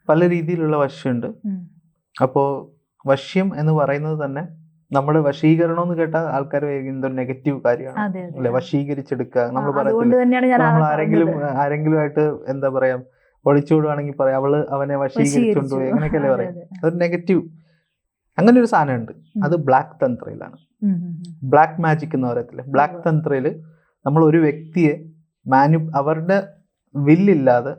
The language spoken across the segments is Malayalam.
പല രീതിയിലുള്ള വശ്യമുണ്ട്. അപ്പോൾ വശ്യം എന്ന് പറയുന്നത് തന്നെ നമ്മുടെ വശീകരണം എന്ന് കേട്ടാൽ ആൾക്കാർ എന്തോ നെഗറ്റീവ് കാര്യമാണ് അല്ലെ, വശീകരിച്ചെടുക്കുക. നമ്മൾ പറയത്തില്ല, നമ്മൾ ആരെങ്കിലും ആയിട്ട് എന്താ പറയാ ഒളിച്ചോടുവാണെങ്കിൽ പറയാം അവള് അവനെ വശീകരിച്ചോണ്ട് പോയി, അങ്ങനെയൊക്കെയല്ലേ പറയാം. അതൊരു നെഗറ്റീവ്. അങ്ങനെ ഒരു സാധനം ഉണ്ട്, അത് ബ്ലാക്ക് തന്ത്രയിലാണ്. ബ്ലാക്ക് മാജിക് എന്ന് പറയത്തില്ലേ, ബ്ലാക്ക് തന്ത്രയില് നമ്മൾ ഒരു വ്യക്തിയെ അവരുടെ വില്ലില്ലാതെ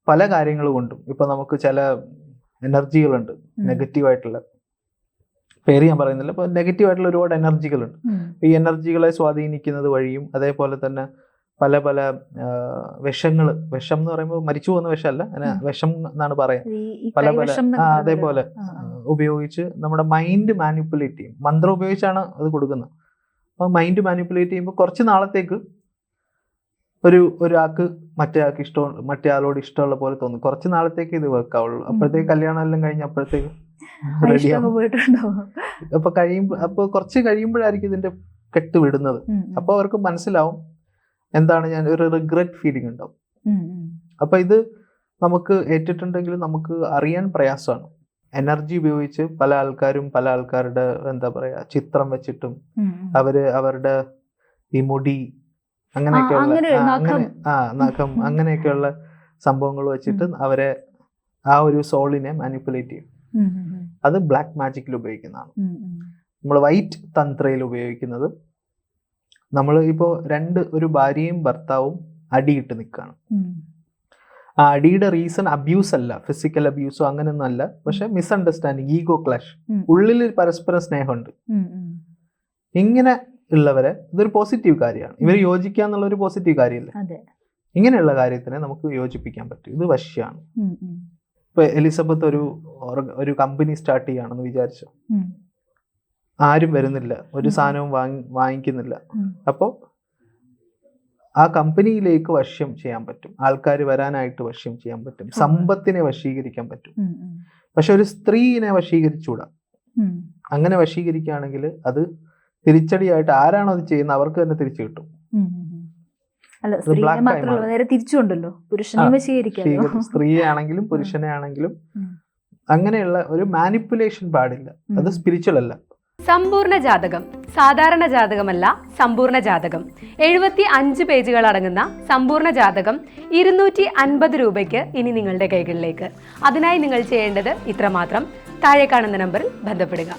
പല കാര്യങ്ങൾ കൊണ്ടും, ഇപ്പൊ നമുക്ക് ചില എനർജികളുണ്ട് നെഗറ്റീവായിട്ടുള്ള, പേര് ഞാൻ പറയുന്നില്ല, ഇപ്പൊ നെഗറ്റീവായിട്ടുള്ള ഒരുപാട് എനർജികളുണ്ട്. ഈ എനർജികളെ സ്വാധീനിക്കുന്നത് വഴിയും, അതേപോലെ തന്നെ പല പല വിഷം എന്ന് പറയുമ്പോൾ മരിച്ചു പോകുന്ന വിഷമല്ല, വിഷം എന്നാണ് പറയാ, പല പല അതേപോലെ ഉപയോഗിച്ച് നമ്മുടെ മൈൻഡ് മാനിപ്പുലേറ്റ് ചെയ്യും. മന്ത്രം ഉപയോഗിച്ചാണ് അത് കൊടുക്കുന്നത്. അപ്പൊ മൈൻഡ് മാനിപ്പുലേറ്റ് ചെയ്യുമ്പോൾ കുറച്ച് നാളത്തേക്ക് ഒരാൾക്ക് മറ്റേ ആളോട് ഇഷ്ടമുള്ള പോലെ തോന്നും. കുറച്ച് നാളത്തേക്ക് ഇത് വർക്ക് ആവുള്ളൂ. അപ്പോഴത്തേക്ക് കല്യാണം എല്ലാം കഴിഞ്ഞ് അപ്പോഴത്തേക്ക് അപ്പൊ കുറച്ച് കഴിയുമ്പോഴായിരിക്കും ഇതിന്റെ കെട്ട് വിടുന്നത്. അപ്പൊ അവർക്ക് മനസ്സിലാവും എന്താണ്, ഞാൻ ഒരു റിഗ്രറ്റ് ഫീലിംഗ് ഉണ്ടാവും. അപ്പൊ ഇത് നമുക്ക് ഏറ്റിട്ടുണ്ടെങ്കിൽ നമുക്ക് അറിയാൻ പ്രയാസമാണ്. എനർജി ഉപയോഗിച്ച് പല ആൾക്കാരും പല ആൾക്കാരുടെ എന്താ പറയാ ചിത്രം വെച്ചിട്ടും അവരുടെ ഈ മുടി നഖം അങ്ങനെയൊക്കെയുള്ള സംഭവങ്ങൾ വെച്ചിട്ട് അവരെ ആ ഒരു സോളിനെ മാനിപ്പുലേറ്റ് ചെയ്യും. അത് ബ്ലാക്ക് മാജിക്കിൽ ഉപയോഗിക്കുന്നതാണ്. നമ്മൾ വൈറ്റ് തന്ത്രയിൽ ഉപയോഗിക്കുന്നത്, നമ്മൾ ഇപ്പോൾ ഒരു ഭാര്യയും ഭർത്താവും അടിയിട്ട് നിൽക്കുകയാണ്. ആ അടിയുടെ റീസൺ അബ്യൂസ് അല്ല, ഫിസിക്കൽ അബ്യൂസോ അങ്ങനെയൊന്നും അല്ല, പക്ഷെ മിസ്അണ്ടർസ്റ്റാൻഡിങ്, ഈഗോ ക്ലാഷ്, ഉള്ളിൽ പരസ്പരം സ്നേഹമുണ്ട്. ഇങ്ങനെ ഉള്ളവരെ ഇതൊരു പോസിറ്റീവ് കാര്യമാണ്. ഇവർ യോജിക്കുക എന്നുള്ള ഒരു പോസിറ്റീവ് കാര്യമല്ലേ. ഇങ്ങനെയുള്ള കാര്യത്തിനെ നമുക്ക് യോജിപ്പിക്കാൻ പറ്റും. ഇത് വശ്യമാണ്. ഇപ്പൊ എലിസബത്ത് ഒരു കമ്പനി സ്റ്റാർട്ട് ചെയ്യുകയാണെന്ന് വിചാരിച്ചു, ആരും വരുന്നില്ല, ഒരു സാധനവും വാങ്ങിക്കുന്നില്ല. അപ്പോൾ ആ കമ്പനിയിലേക്ക് വശ്യം ചെയ്യാൻ പറ്റും, ആൾക്കാർ വരാനായിട്ട് വശ്യം ചെയ്യാൻ പറ്റും, സമ്പത്തിനെ വശീകരിക്കാൻ പറ്റും. പക്ഷെ ഒരു സ്ത്രീനെ വശീകരിച്ചുകൂടാ. അങ്ങനെ വശീകരിക്കുകയാണെങ്കിൽ അത് തിരിച്ചടിയായിട്ട് ആരാണോ അത് ചെയ്യുന്നത് അവർക്ക് തന്നെ തിരിച്ചു കിട്ടും. സ്ത്രീയെ ആണെങ്കിലും പുരുഷനെ ആണെങ്കിലും അങ്ങനെയുള്ള ഒരു മാനിപ്പുലേഷൻ പാടില്ല. അത് സ്പിരിച്വൽ അല്ല. സമ്പൂർണ്ണ ജാതകം സാധാരണ ജാതകമല്ല, സമ്പൂർണ്ണ ജാതകം 75 പേജുകൾ അടങ്ങുന്ന സമ്പൂർണ്ണ ജാതകം 250 രൂപയ്ക്ക് ഇനി നിങ്ങളുടെ കൈകളിലേക്ക്. അതിനായി നിങ്ങൾ ചെയ്യേണ്ടത് ഇത്രമാത്രം: താഴെ കാണുന്ന നമ്പറിൽ ബന്ധപ്പെടുക.